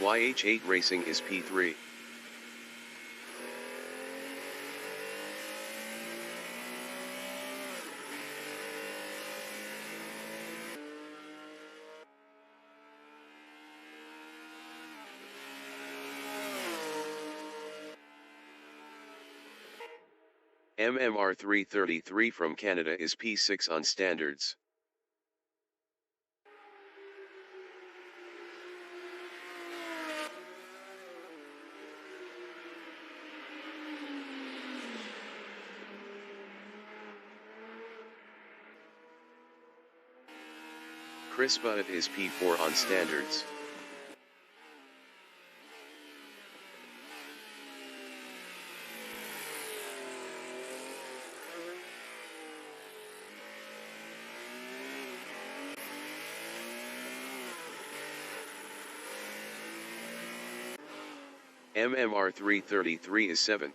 YH8 Racing is P3. MMR 333 from Canada is P6 on standards. Chris Butt is P4 on standards. MMR 333 is 7th.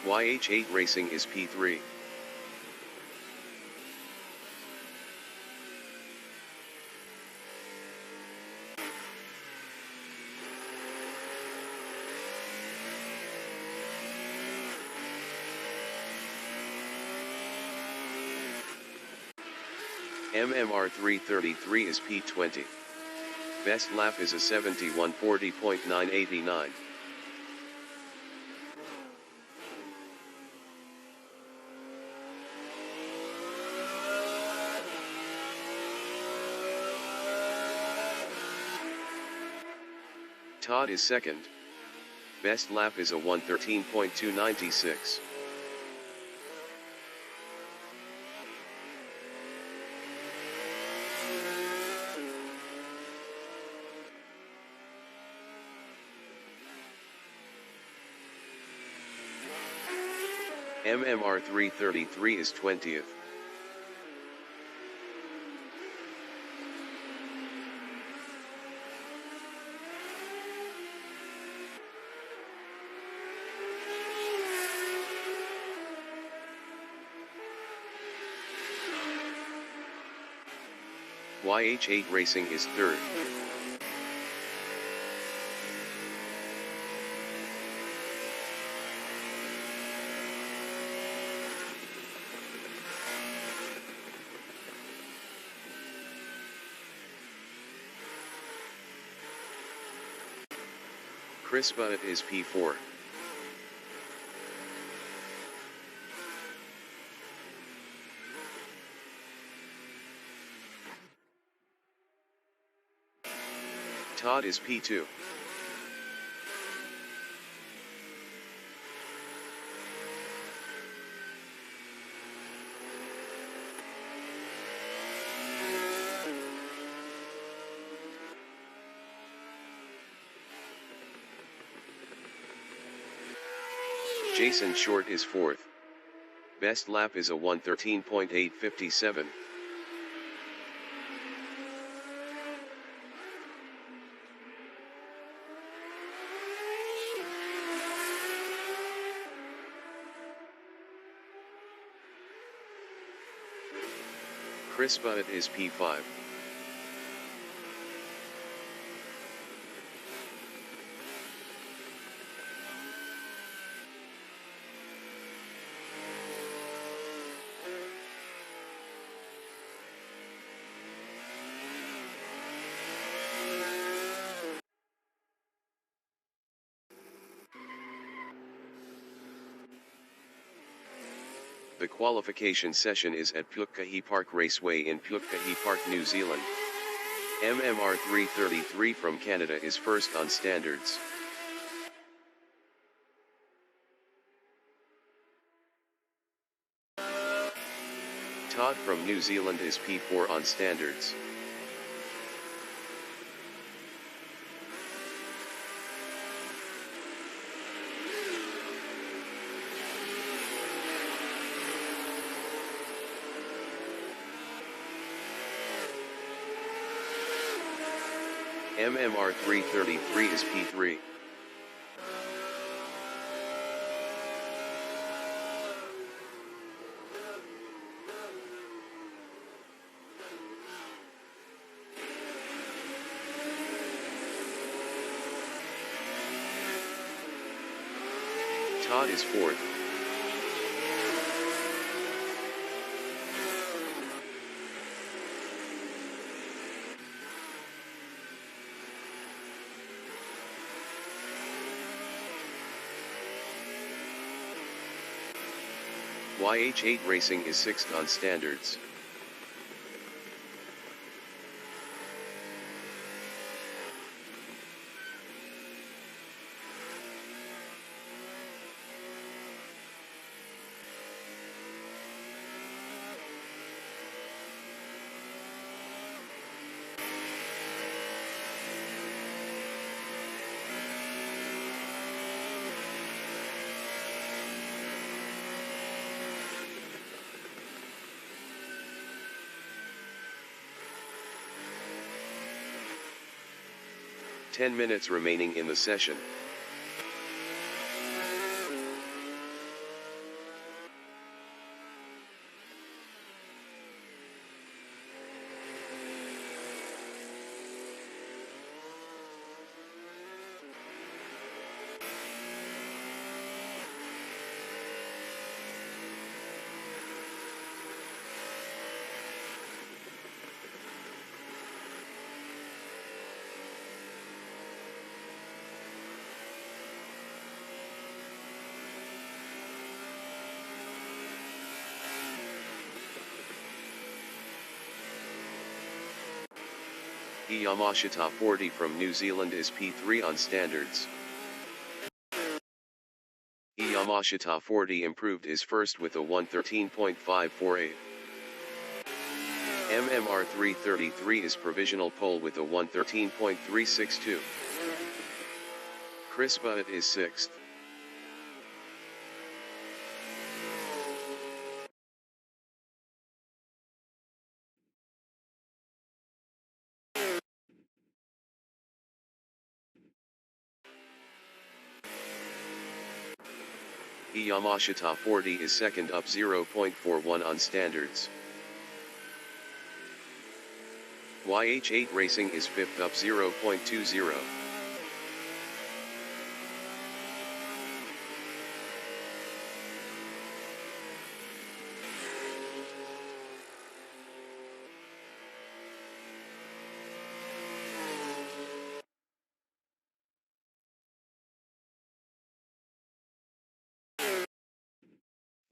YH8 Racing is P3. MMR 333 is P20. Best lap is a 71:40.989. Todd is second. Best lap is a 113.296. MMR 333 is 20th. YH8 Racing is 3rd. Chris Butt is P4. Todd is P2. Jason Short is 4th. Best lap is a 113.857. Chris Butt is P5. The qualification session is at Pukekohe Park Raceway in Pukekohe Park, New Zealand. MMR 333 from Canada is first on standards. Todd from New Zealand is P4 on standards. MMR 333 is P3. Todd is fourth. YH8 Racing is sixth on standards. Ten minutes remaining in the session. Yamashita 40 from New Zealand is P3 on standards. Yamashita 40 improved is first with a 113.548. MMR 333 is provisional pole with a 113.362. Chris Butt is sixth. Yamashita 40 is second up 0.41 on standards. YH8 Racing is fifth up 0.20.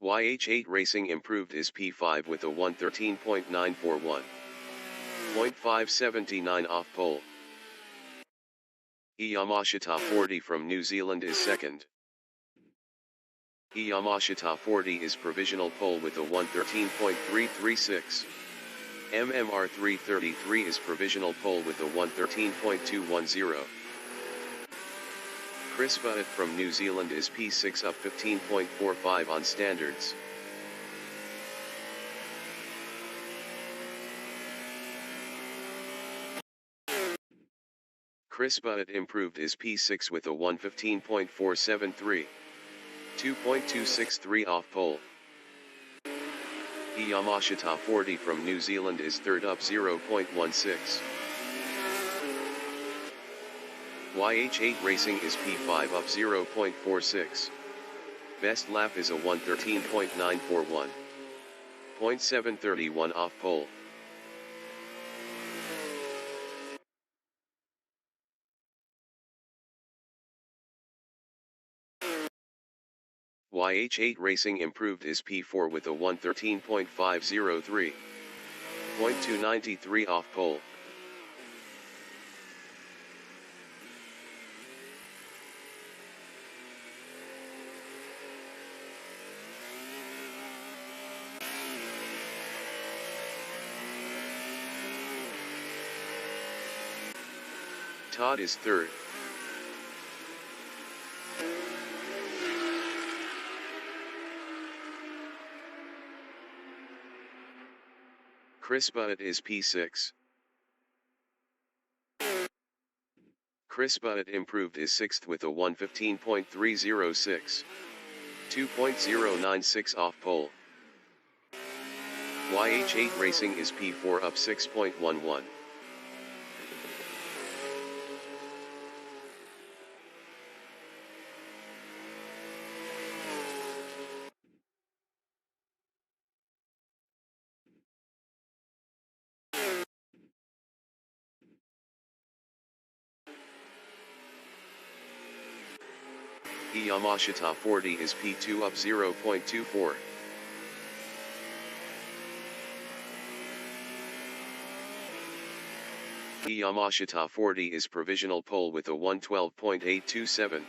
YH8 Racing improved is P5 with a 113.941. 0.579 off pole. Yamashita 40 from New Zealand is second. Yamashita 40 is provisional pole with a 113.336. MMR 333 is provisional pole with a 113.210. Chris Butt from New Zealand is P6 up 15.45 on standards. Chris Butt improved is P6 with a 115.473. 2.263 off pole. Yamashita 40 from New Zealand is third up 0.16. YH8 Racing is P5 up 0.46. Best lap is a 113.941. 0.731 off pole. YH8 Racing improved is P4 with a 113.503. 0.293 off pole. Todd is third. Chris Butt is P6. Chris Butt improved is 6th with a 1:15.306. 2.096 off pole. YH8 Racing is P4 up 6.11. Yamashita 40 is P2 up 0.24. Yamashita 40 is provisional pole with a 1:12.827.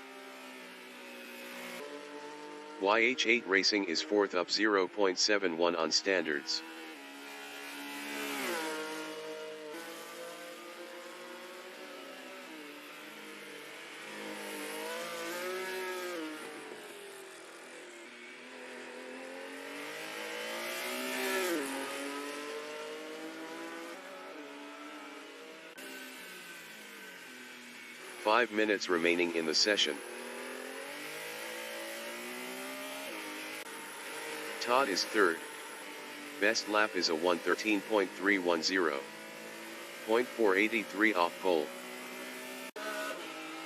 YH8 Racing is 4th up 0.71 on standards. Five minutes remaining in the session. Todd is 3rd. Best lap is a 1:13.310. 0.483 off pole.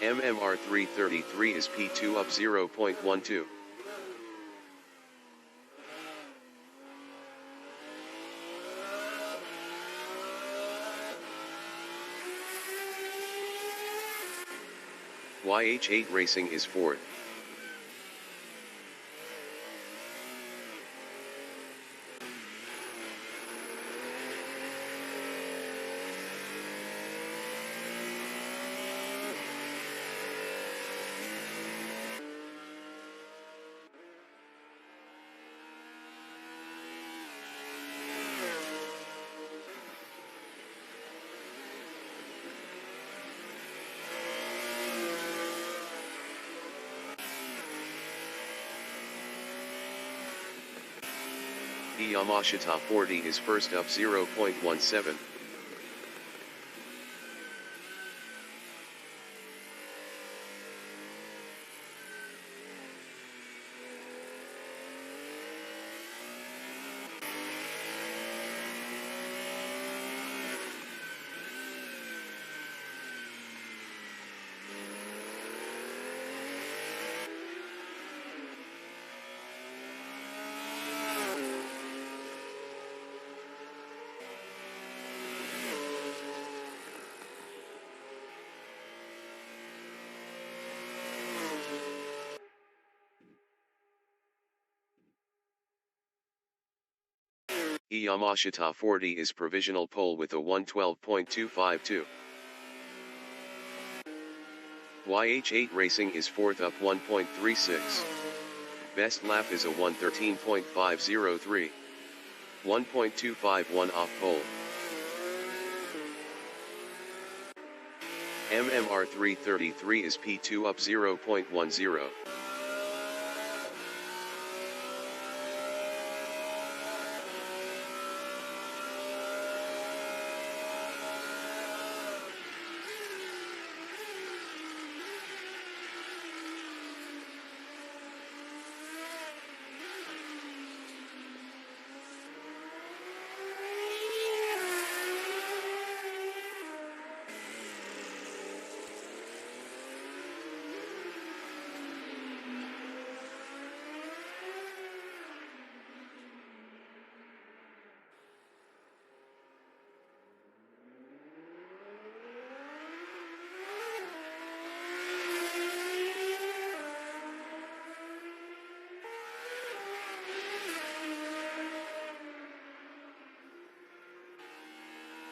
MMR 333 is P2 up 0.12. YH8 Racing is 4th. Yamashita 40 is first up 0.17. Yamashita 40 is provisional pole with a 1:12.252. YH8 Racing is 4th up 1.36. Best lap is a 1:13.503. 1.251 off pole. MMR 333 is P2 up 0.10.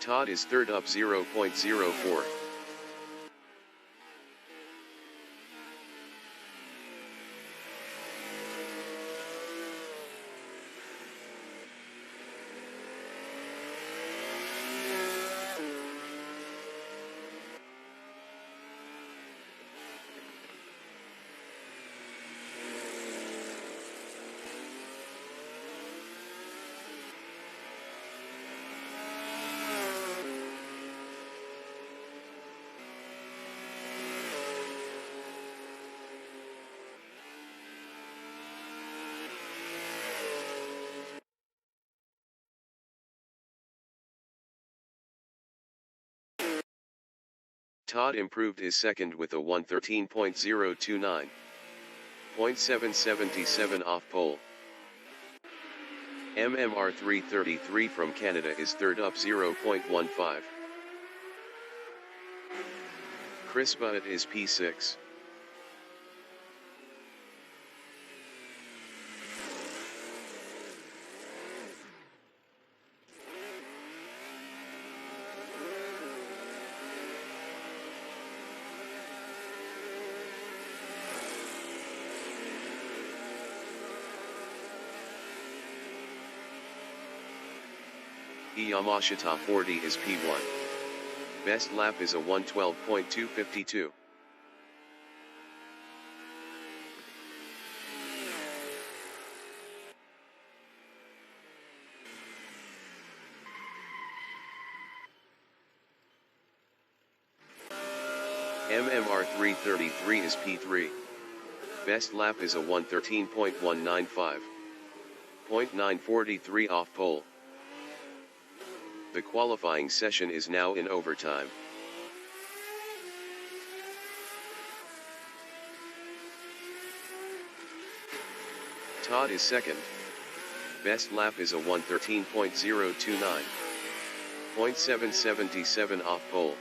Todd is 3rd up 0.04. Todd improved his second with a 1:13.029. 0.777 off pole. MMR 333 from Canada is third up 0.15. Chris Butt is P6. Yamashita 40 is P1. Best lap is a 1:12.252. MMR 333 is P3. Best lap is a 1:13.195. 0.943 off pole. The qualifying session is now in overtime. Todd is second. Best lap is a 1:13.029. 0.777 off pole.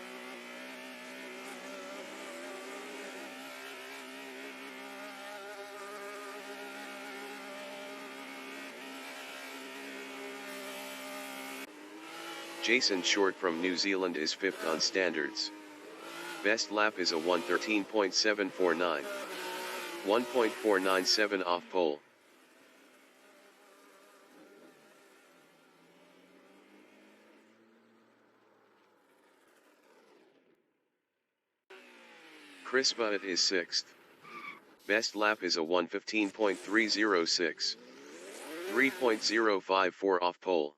Jason Short from New Zealand is fifth on standards. Best lap is a 1:13.749. 1.497 off pole. Chris Butt is sixth. Best lap is a 1:15.306. 3.054 off pole.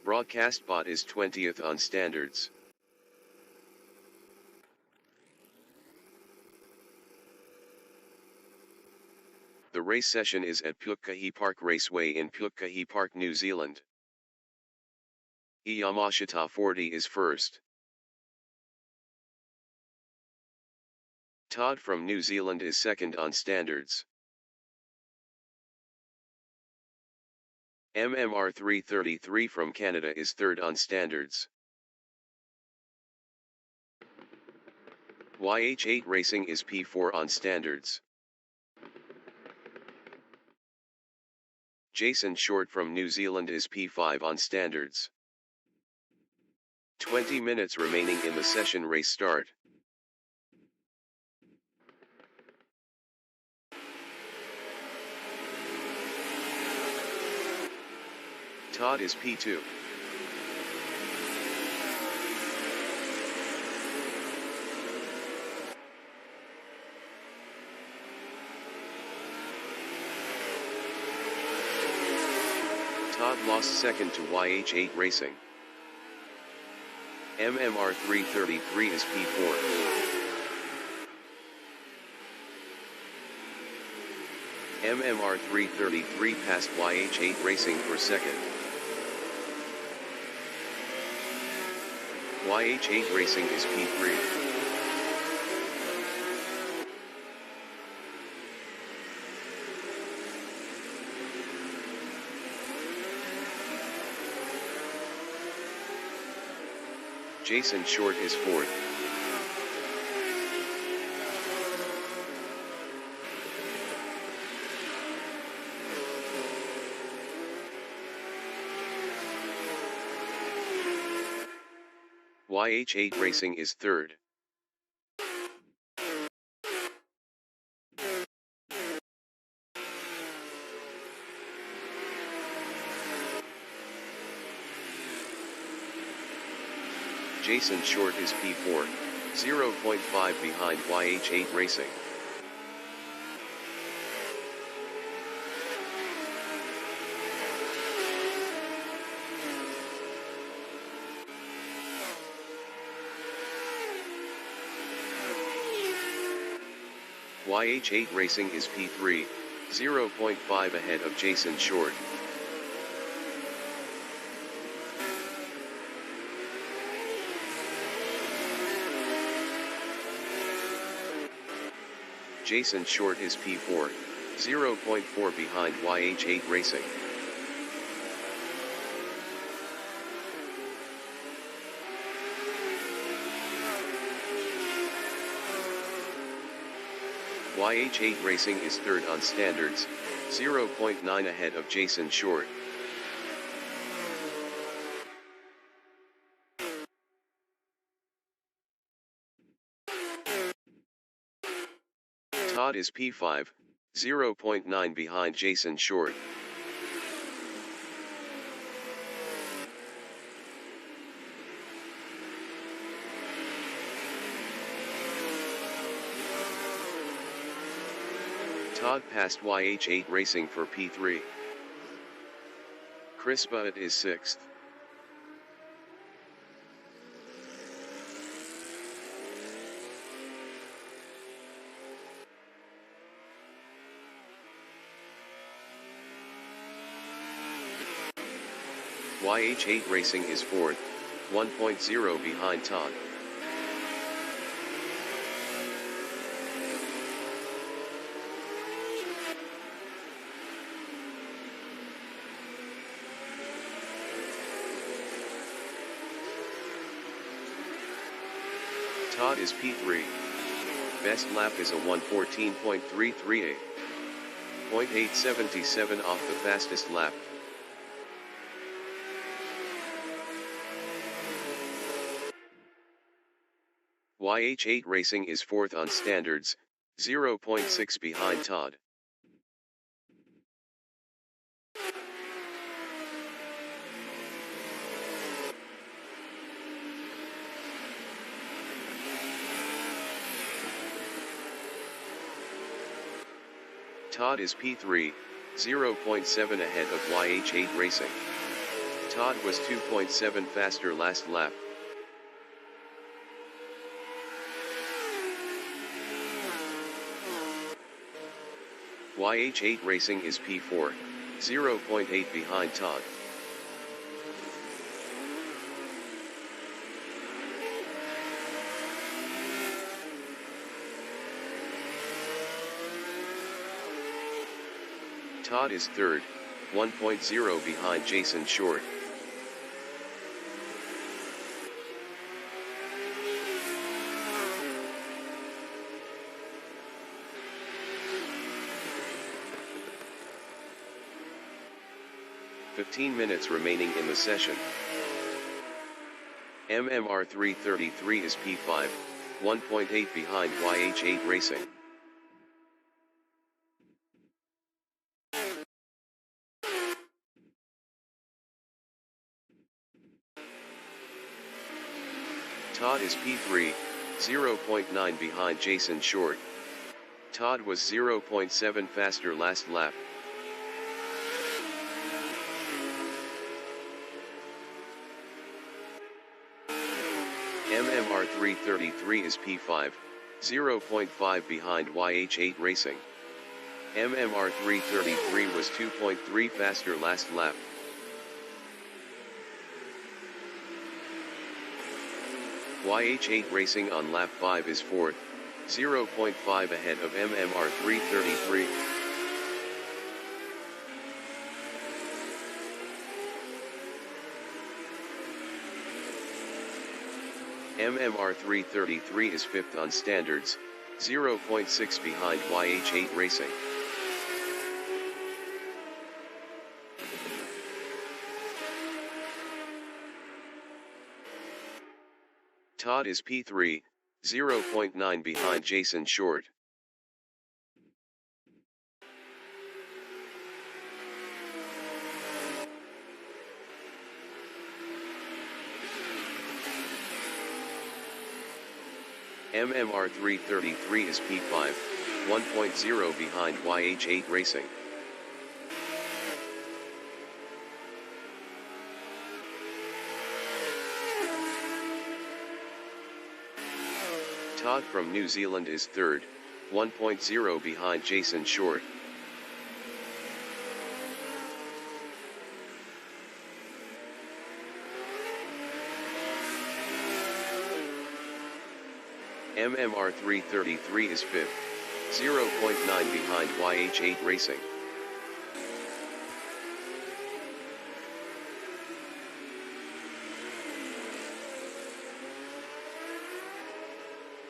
Broadcast bot is 20th on standards. The race session is at Pukekohe Park Raceway in Pukekohe Park, New Zealand. Yamashita 40 is first. Todd from New Zealand is second on standards. MMR 333 from Canada is third on standards. YH8 Racing is P4 on standards. Jason Short from New Zealand is P5 on standards. 20 minutes remaining in the session. Race start. Todd is P2. Todd lost second to YH8 Racing. MMR 333 is P4. MMR 333 passed YH8 Racing for second. YH8 Racing is P3. Jason Short is fourth. YH8 Racing is third. Jason Short is P4, 0.5 behind YH8 Racing. YH8 Racing is P3, 0.5 ahead of Jason Short. Jason Short is P4, 0.4 behind YH8 Racing. YH8 Racing is third on standards, 0.9 ahead of Jason Short. Todd is P5, 0.9 behind Jason Short. Todd passed YH8 Racing for P3. Chris Butt is 6th. YH8 Racing is 4th, 1.0 behind Todd. Todd is P3. Best lap is a 1:14.338. 0.877 off the fastest lap. YH8 Racing is 4th on standards, 0.6 behind Todd. Todd is P3, 0.7 ahead of YH8 Racing. Todd was 2.7 faster last lap. YH8 Racing is P4, 0.8 behind Todd. Todd is 3rd, 1.0 behind Jason Short. "15 minutes remaining in the session. MMR 333 is P5, 1.8 behind YH8 Racing. Todd is P3, 0.9 behind Jason Short. Todd was 0.7 faster last lap. MMR 333 is P5, 0.5 behind YH8 Racing. MMR 333 was 2.3 faster last lap. YH8 Racing on lap 5 is 4th, 0.5 ahead of MMR 333. MMR 333 is 5th on standards, 0.6 behind YH8 Racing. Todd is P3, 0.9 behind Jason Short. MMR 333 is P5, 1.0 behind YH8 Racing. Todd from New Zealand is 3rd, 1.0 behind Jason Short. MMR 333 is 5th, 0.9 behind YH8 Racing.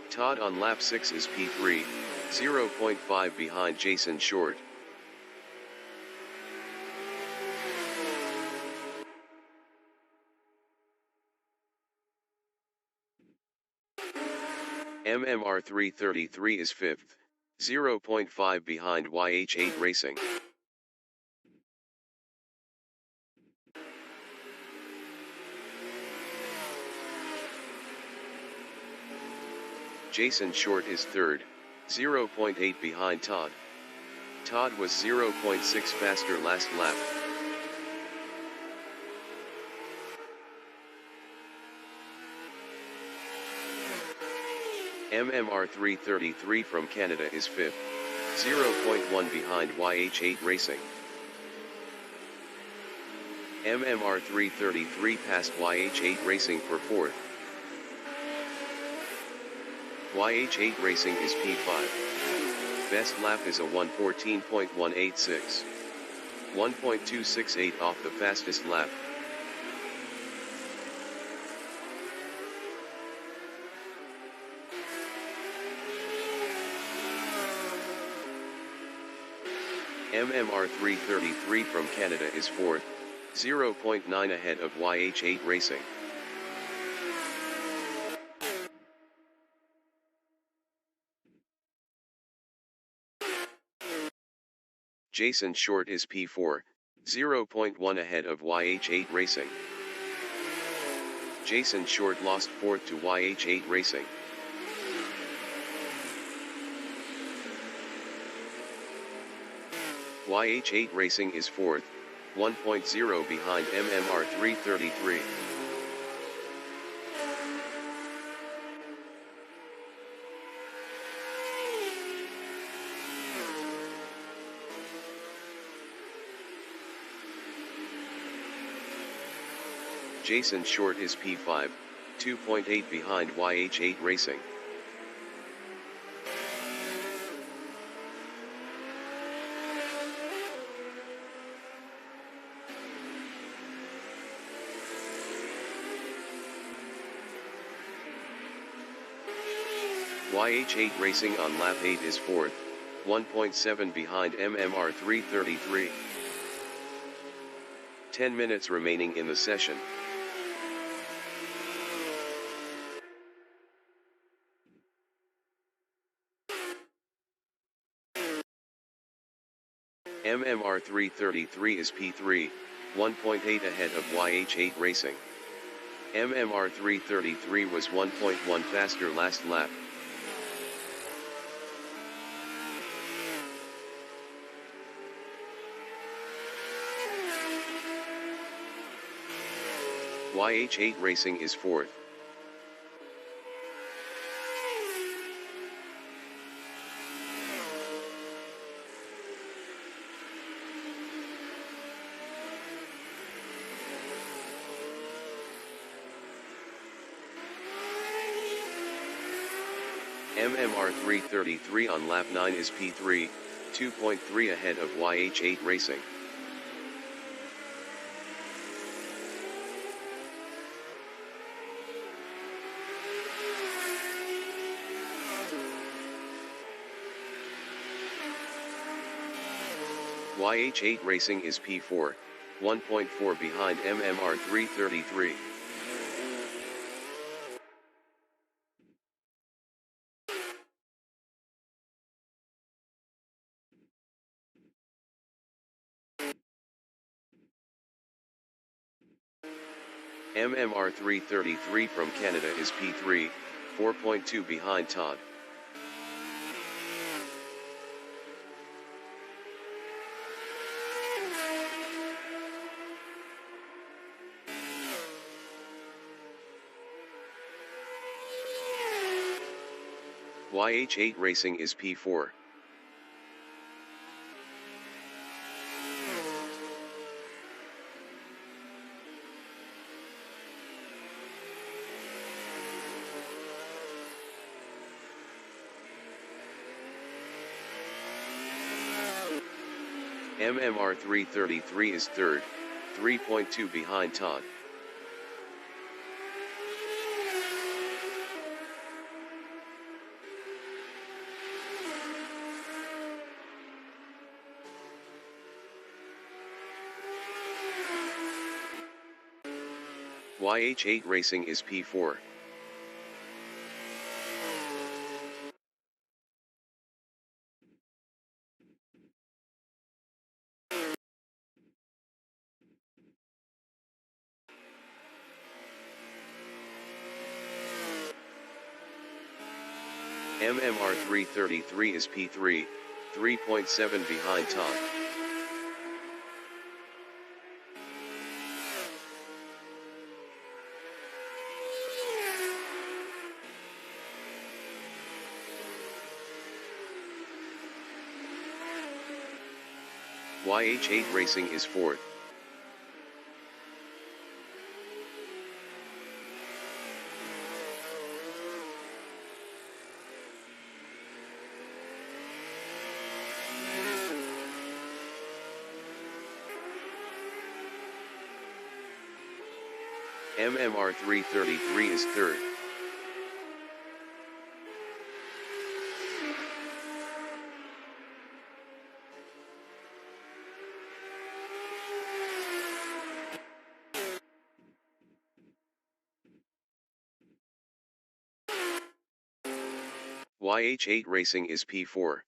Todd on lap 6 is P3, 0.5 behind Jason Short. MMR 333 is 5th, 0.5 behind YH8 Racing. Jason Short is 3rd, 0.8 behind Todd. Todd was 0.6 faster last lap. MMR 333 from Canada is 5th, 0.1 behind YH8 Racing. MMR 333 passed YH8 Racing for 4th. YH8 Racing is P5. Best lap is a 1:14.186. 1.268 off the fastest lap. MMR 333 from Canada is 4th, 0.9 ahead of YH8 Racing. Jason Short is P4, 0.1 ahead of YH8 Racing. Jason Short lost 4th to YH8 Racing. YH8 Racing is 4th, 1.0 behind MMR 333. Jason Short is P5, 2.8 behind YH8 Racing. YH8 Racing on lap 8 is 4th, 1.7 behind MMR 333. 10 minutes remaining in the session. MMR 333 is P3, 1.8 ahead of YH8 Racing. MMR 333 was 1.1 faster last lap. YH8 Racing is 4th. MMR 333 on lap 9 is P3, 2.3 ahead of YH8 Racing. YH8 Racing is P4, 1.4 behind MMR 333. MMR 333 from Canada is P3, 4.2 behind Todd. YH8 Racing is P4. MMR 333 is third, 3.2 behind Todd. YH8 Racing is P4. MMR 333 is P3, 3.7 behind Todd. YH8 Racing is fourth. MMR 333 is third. YH8 Racing is P4.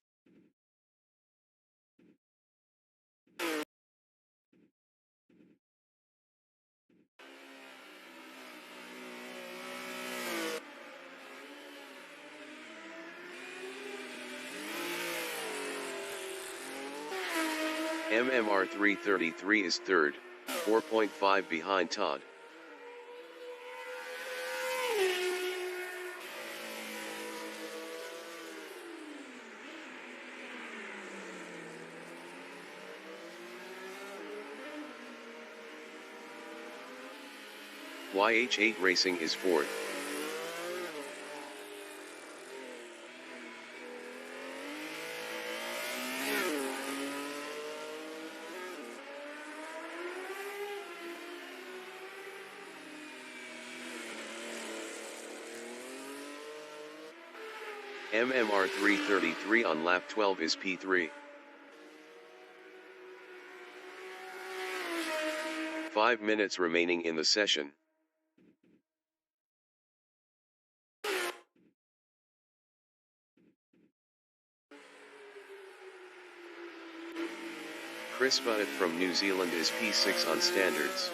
MMR 333 is third, 4.5 behind Todd. YH8 Racing is fourth. MMR 333 on lap 12 is P3. 5 minutes remaining in the session. Chris Butt from New Zealand is P6 on standards.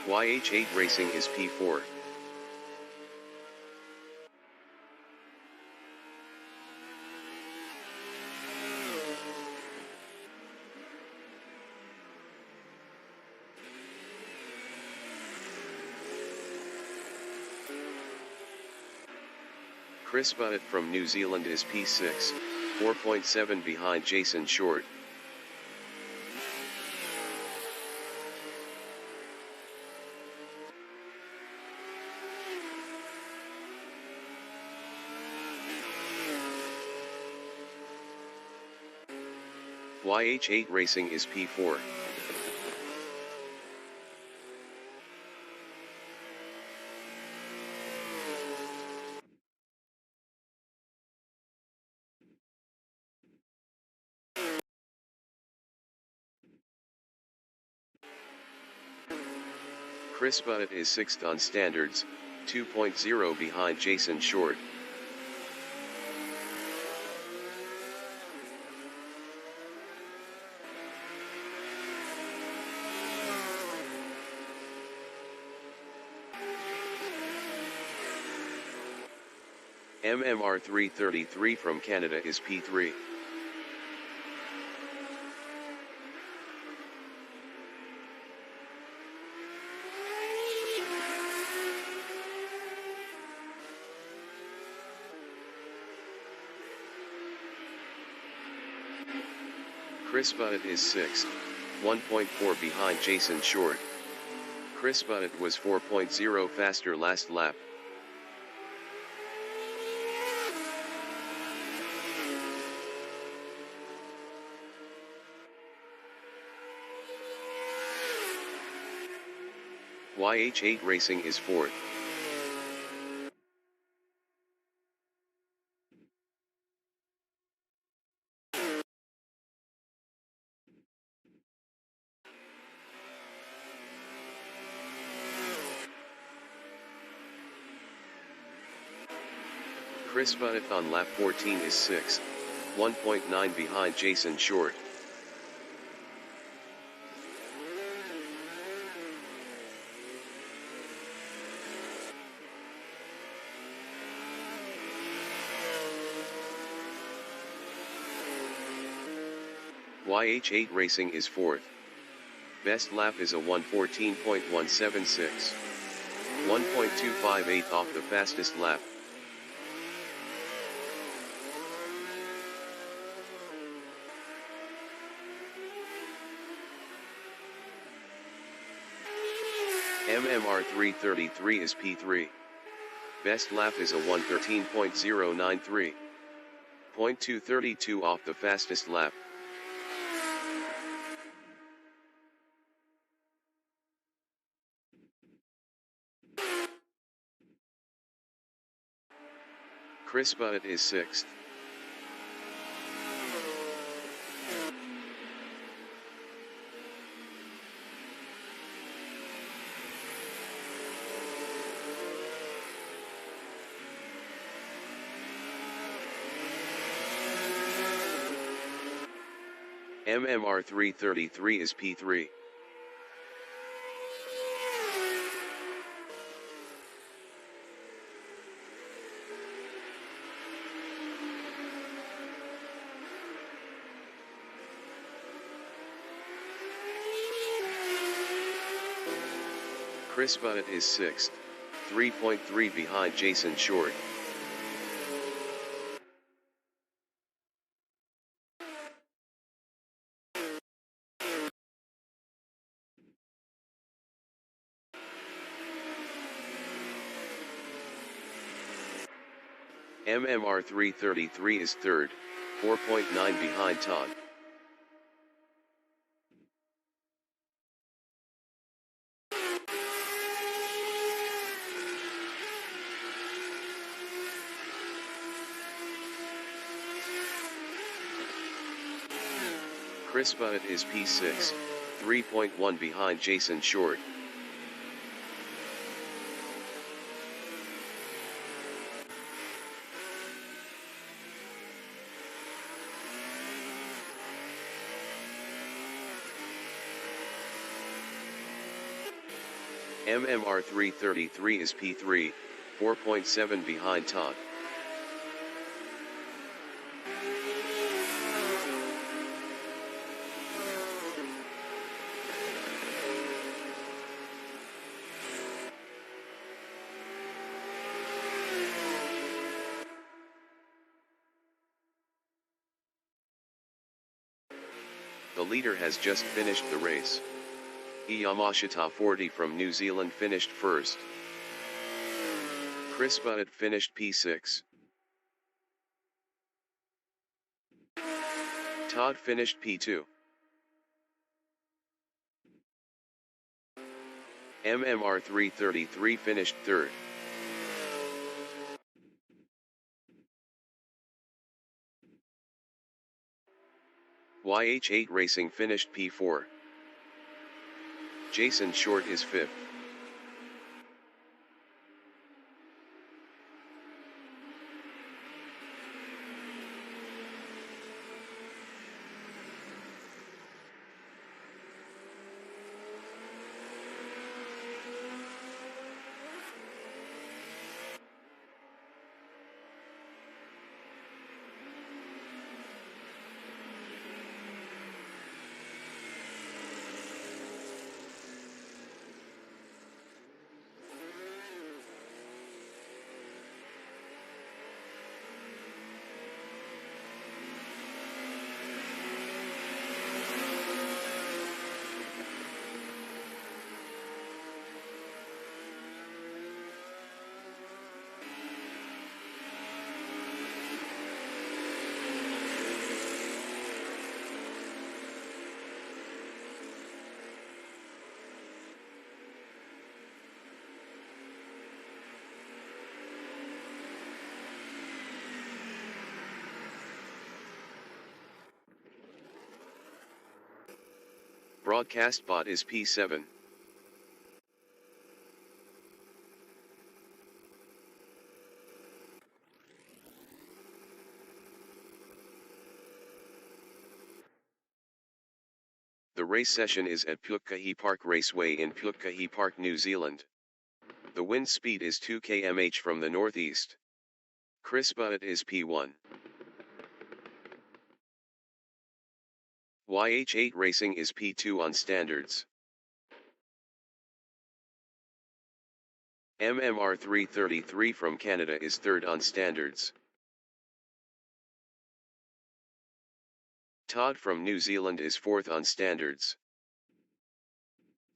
YH8 Racing is P4. Chris Butt from New Zealand is P6, 4.7 behind Jason Short. YH8 Racing is P4. Chris Butt is 6th on standards, 2.0 behind Jason Short. MMR 333 from Canada is P3. Chris Butt is 6th, 1.4 behind Jason Short. Chris Butt was 4.0 faster last lap. YH8 Racing is 4th. Chris Butt on lap 14 is 6th, 1.9 behind Jason Short. YH8 Racing is 4th. Best lap is a 1:14.176. 1.258 off the fastest lap. MMR 333 is P3. Best lap is a 1:13.093. 0.232 off the fastest lap. Chris Butt is 6th. MMR 333 is P3. Chris Butt is 6th, 3.3 behind Jason Short. MMR 333 is 3rd, 4.9 behind Todd. Chris Butt is P6, 3.1 behind Jason Short. MMR 333 is P3, 4.7 behind Todd. The leader has just finished the race. Yamashita 40 from New Zealand finished first. Chris Butt finished P6. Todd finished P2. MMR 333 finished third. YH8 Racing finished P4. Jason Short is 5th. Broadcast bot is P7. The race session is at Pukekohe Park Raceway in Pukekohe Park, New Zealand. The wind speed is 2 km/h from the northeast. Crispa is P1. YH8 racing is P2 on standards. MMR 333 from Canada is third on standards. Todd from New Zealand is fourth on standards.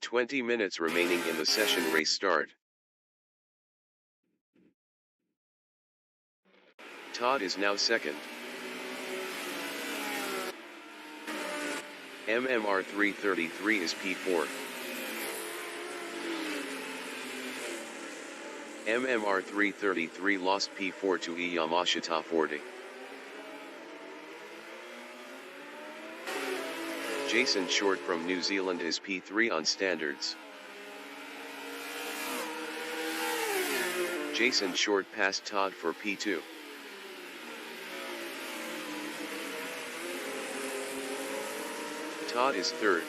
20 minutes remaining in the session. Race start. Todd is now second. MMR 333 is P4. MMR 333 lost P4 to Assetto 40. Jason Short from New Zealand is P3 on standards. Jason Short passed Todd for P2. Todd is third.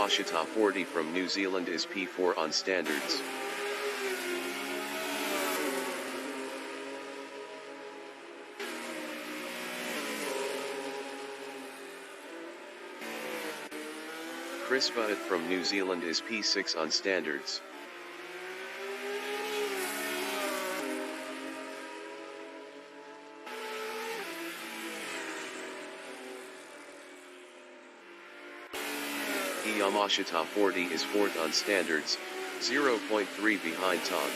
Assetto 40 from New Zealand is P4 on standards. Crispa from New Zealand is P6 on standards. Assetto 40 is fourth on standards, 0.3 behind Todd.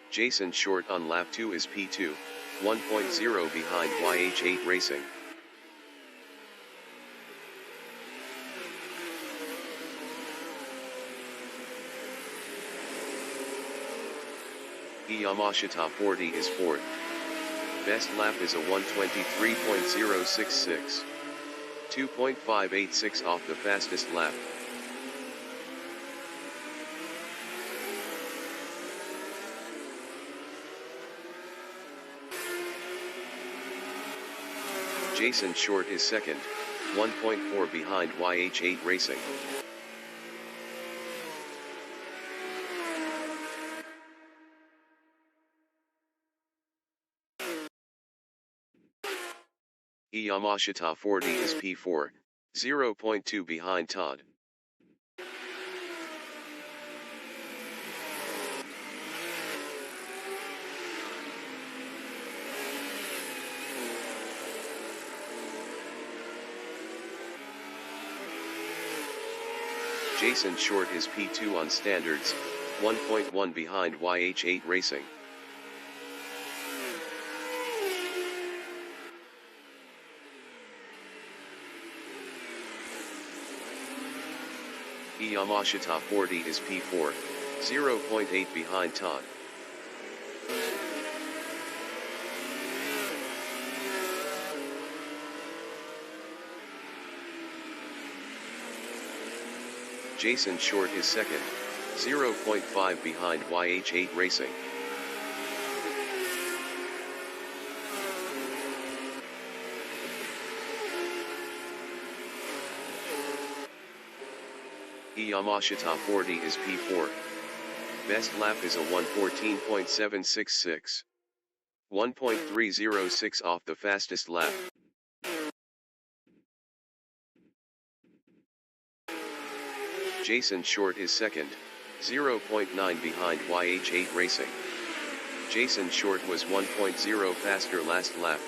Jason Short on lap 2 is P2, 1.0 behind YH8 Racing. Assetto 40 is fourth. Best lap is a 1:23.066. 2.586 off the fastest lap. Jason Short is second, 1.4 behind YH8 Racing. Assetto 40 is P4, 0.2 behind Todd. Jason Short is P2 on standards, 1.1 behind YH8 Racing. Assetto 40 is P4, 0.8 behind Todd. Jason Short is second, 0.5 behind YH8 Racing. Assetto 40 is P4. Best lap is a 1:14.766. 1.306 off the fastest lap. Jason Short is second, 0.9 behind YH8 Racing. Jason Short was 1.0 faster last lap.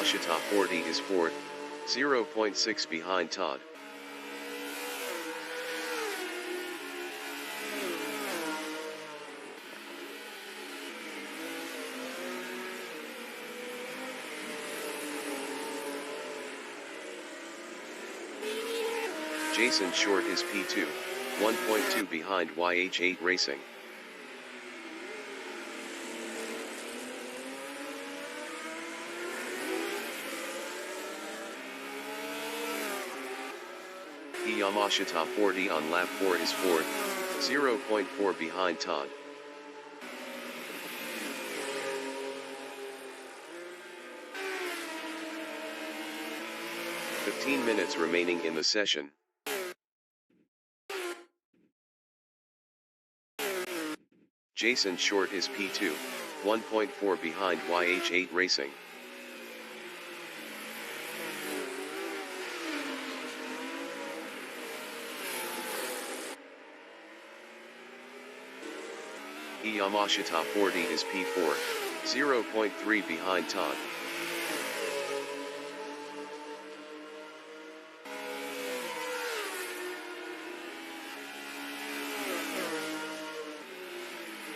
Assetto 40 is fourth, 0.6 behind Todd. Jason Short is P2, 1.2 behind YH8 Racing. Yamashita 40 on lap 4 is 4th, 0.4 behind Todd. "15 minutes remaining in the session. Jason Short is P2, 1.4 behind YH8 Racing. Yamashita 40 is P4, 0.3 behind Todd.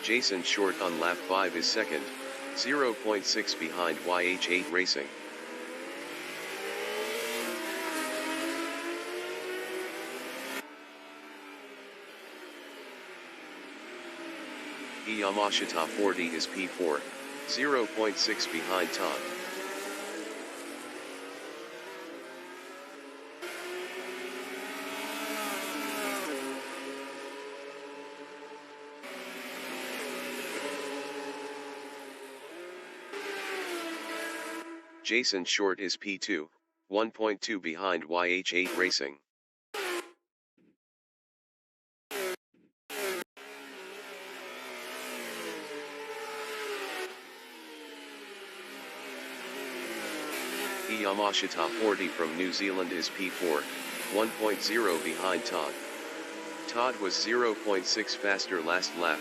Jason Short on lap 5 is 2nd, 0.6 behind YH8 Racing. Yamashita 40 is P4, 0.6 behind Todd. Jason Short is P2, 1.2 behind YH8 Racing. Yamashita 40 from New Zealand is P4, 1.0 behind Todd. Todd was 0.6 faster last lap.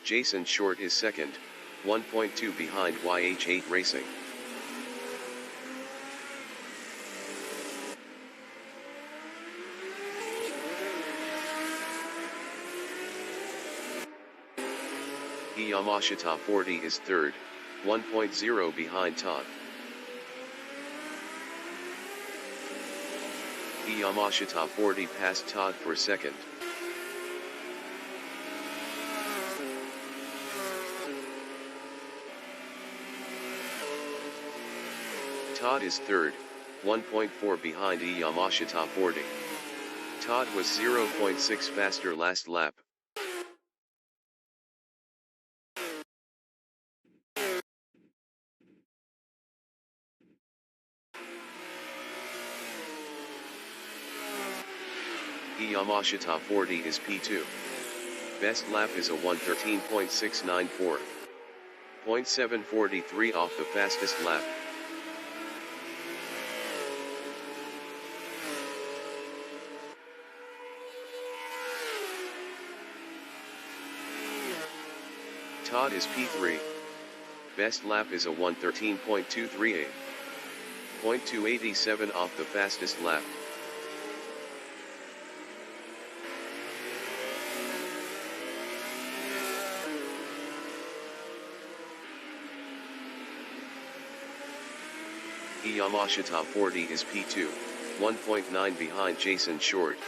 Jason Short is 2nd, 1.2 behind YH8 Racing. Yamashita 40 is 3rd, 1.0 behind Todd. Yamashita 40 passed Todd for 2nd. Todd is 3rd, 1.4 behind Yamashita 40. Todd was 0.6 faster last lap. Yamashita 40 is P2. Best lap is a 1:13.694. 0.743 off the fastest lap. Todd is P3. Best lap is a 1:13.238. 0.287 off the fastest lap. Yamashita 40 is P2, 1.9 behind Jason Short.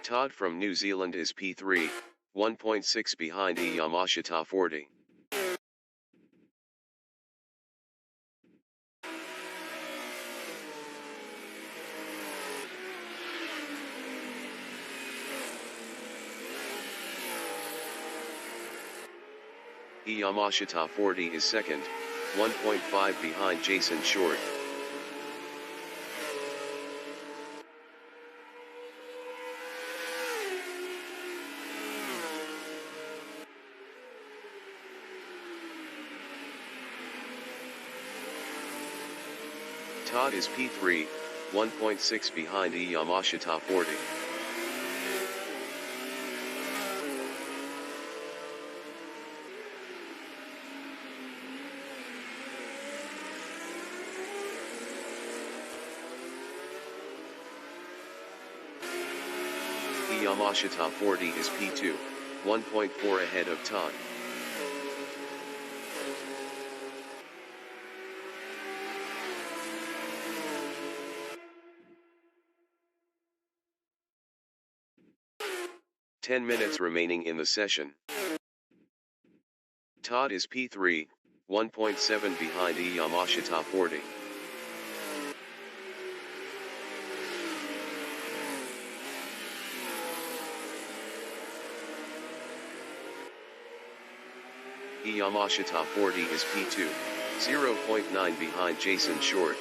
Todd from New Zealand is P3, 1.6 behind Yamashita 40. Yamashita 40 is 2nd, 1.5 behind Jason Short. Todd is P3, 1.6 behind Yamashita 40. Yamashita 40 is P2, 1.4 ahead of Todd. Ten minutes remaining in the session. Todd is P3, 1.7 behind Yamashita 40. Yamashita 40 is P2, 0.9 behind Jason Short.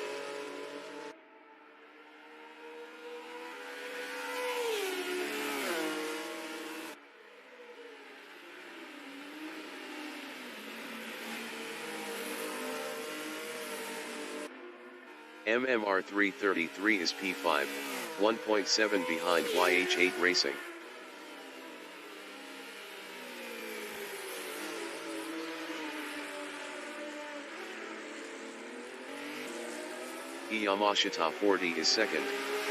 MMR 333 is P5, 1.7 behind YH8 Racing. Yamashita 40 is second,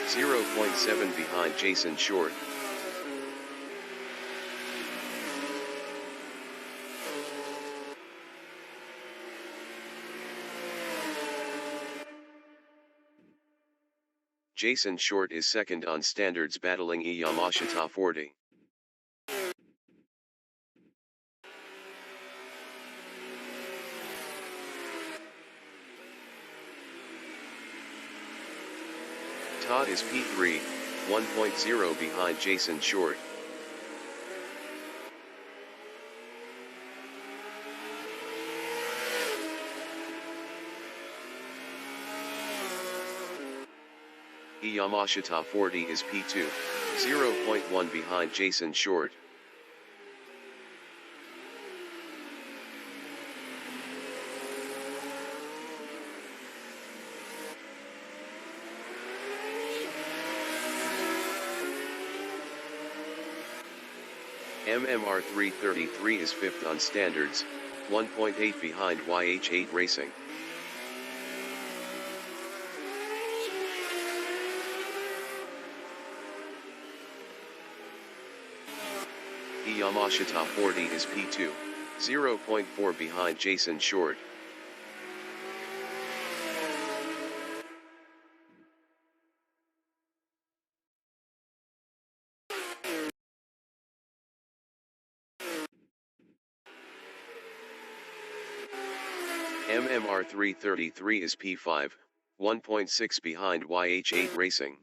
0.7 behind Jason Short. Jason Short is second on standards battling Yamashita 40. Todd is P3, 1.0 behind Jason Short. Yamashita 40 is P2, 0.1 behind Jason Short. MMR 333 is fifth on standards, 1.8 behind YH8 Racing. Yamashita 40 is P2, 0.4 behind Jason Short. MMR 333 is P5, 1.6 behind YH8 Racing.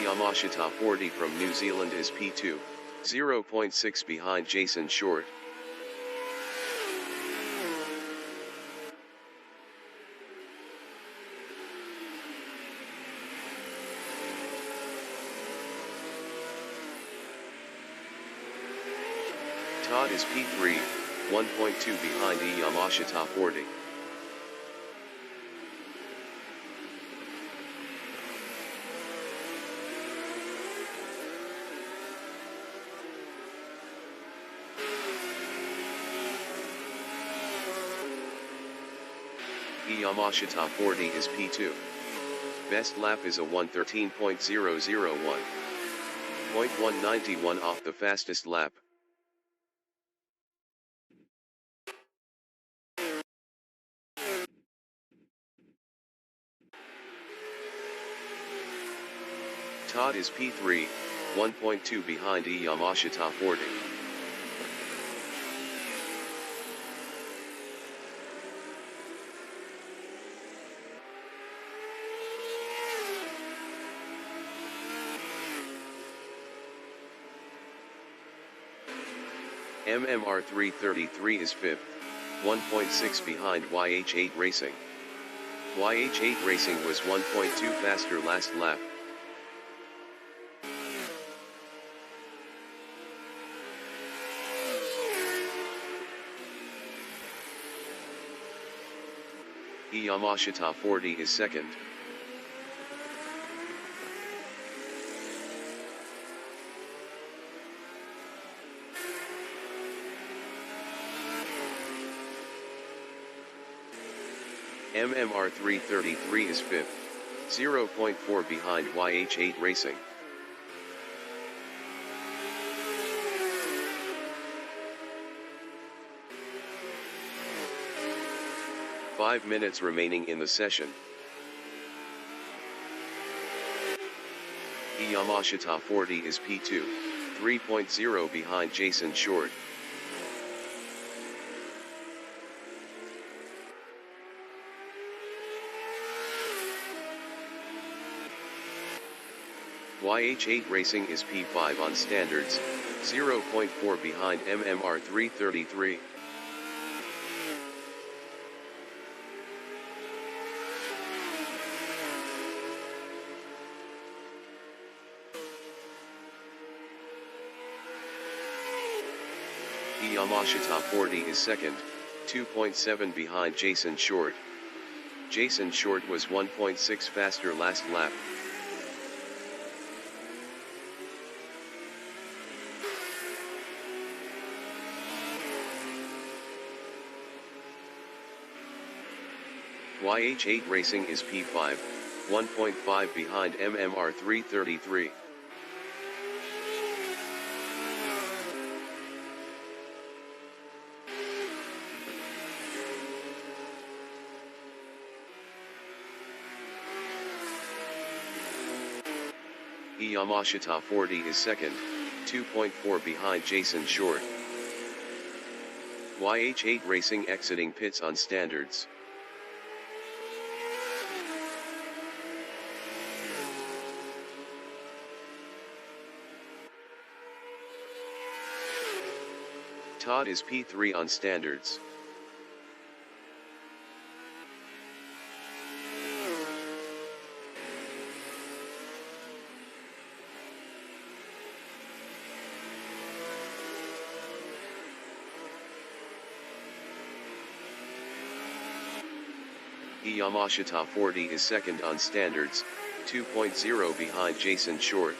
Yamashita 40 from New Zealand is P2, 0.6 behind Jason Short. Todd is P3, 1.2 behind Yamashita 40. Yamashita 40 is P2. Best lap is a 1:13.001. 0.191 off the fastest lap. Todd is P3, 1.2 behind Yamashita 40. MMR 333 is fifth, 1.6 behind YH8 Racing. YH8 Racing was 1.2 faster last lap. Yamashita 40 is second. MMR 333 is 5th, 0.4 behind YH8 Racing. Five minutes remaining in the session. Yamashita 40 is P2, 3.0 behind Jason Short. YH8 Racing is P5 on standards, 0.4 behind MMR 333. Yamashita 40 is second, 2.7 behind Jason Short. Jason Short was 1.6 faster last lap. YH8 Racing is P5, 1.5 behind MMR 333. Yamashita 40 is second, 2.4 behind Jason Short. YH8 Racing exiting pits on standards. Todd is P3 on standards. Yamashita 40 is second on standards, 2.0 behind Jason Short.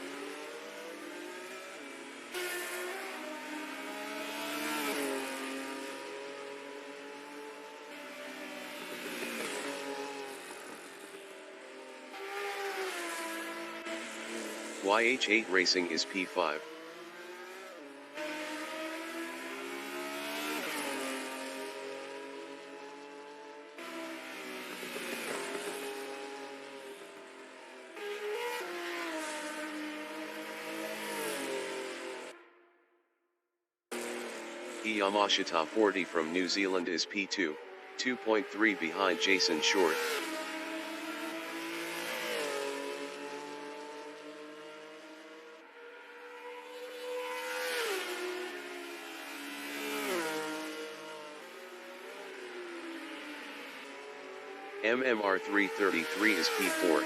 YH8 Racing is P5. Yamashita 40 from New Zealand is P2, 2.3 behind Jason Short. MMR 333 is P4,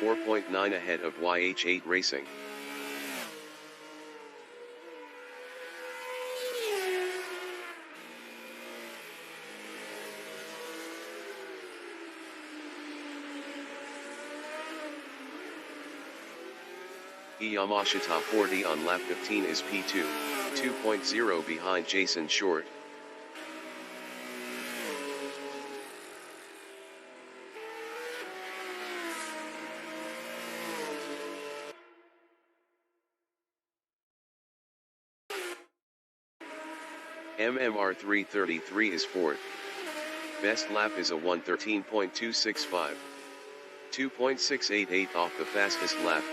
4.9 ahead of YH8 Racing. Yamashita 40 on lap 15 is P2, 2.0 behind Jason Short. MMR 333 is fourth. Best lap is a 1:13.265. 2.688 off the fastest lap.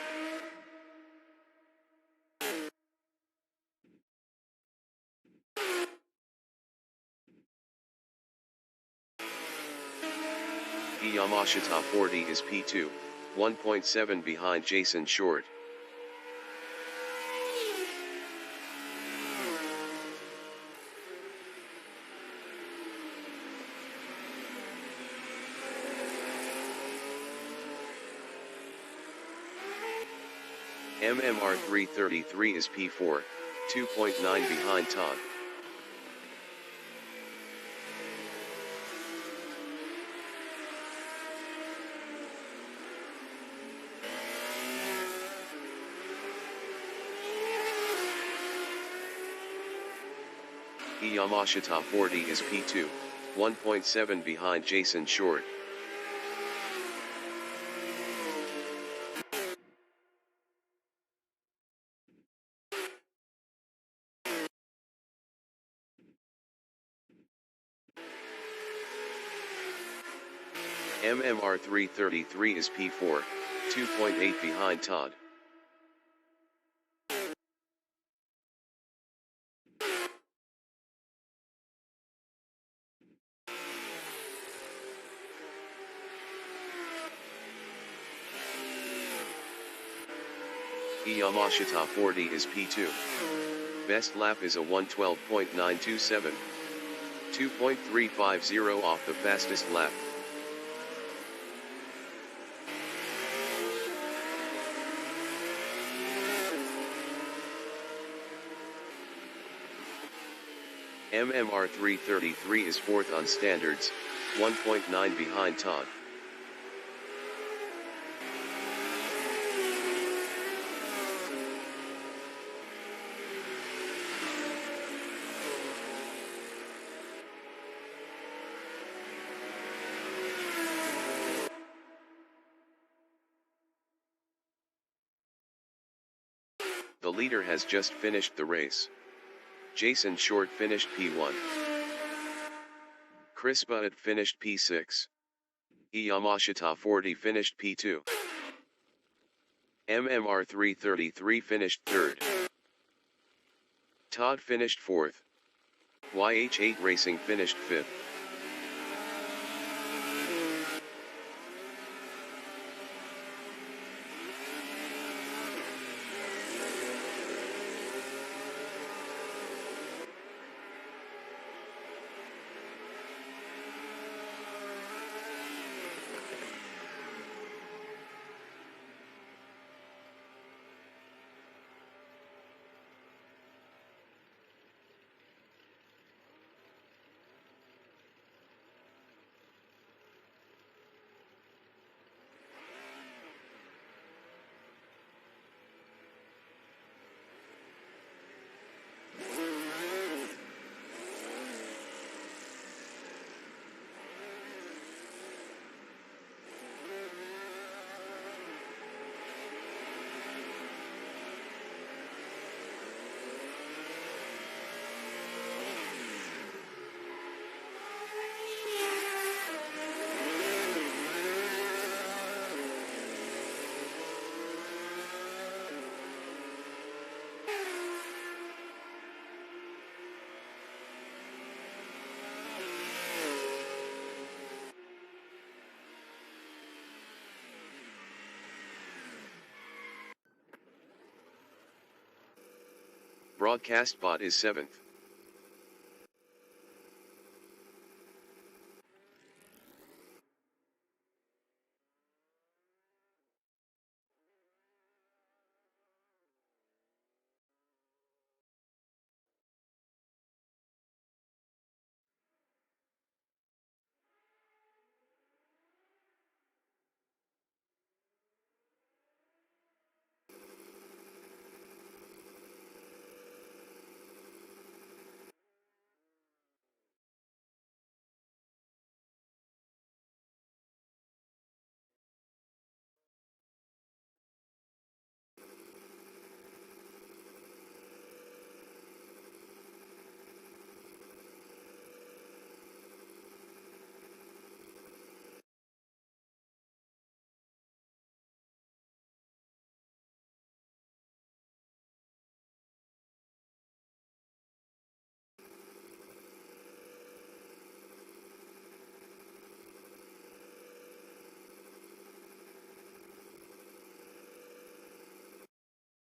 Yamashita 40 is P2, 1.7 behind Jason Short. MMR 333 is P4, 2.9 behind Todd. Yamashita 40 is P2, 1.7 behind Jason Short. MMR 333 is P4, 2.8 behind Todd. Yamashita 40 is P2. Best lap is a 112.927. 2.350 off the fastest lap. MMR 333 is 4th on standards, 1.9 behind Todd. The leader has just finished the race. Jason Short finished P1. Chris Butt finished P6. Yamashita 40 finished P2. MMR 333 finished 3rd. Todd finished 4th. YH8 Racing finished 5th. Broadcast bot is 7th.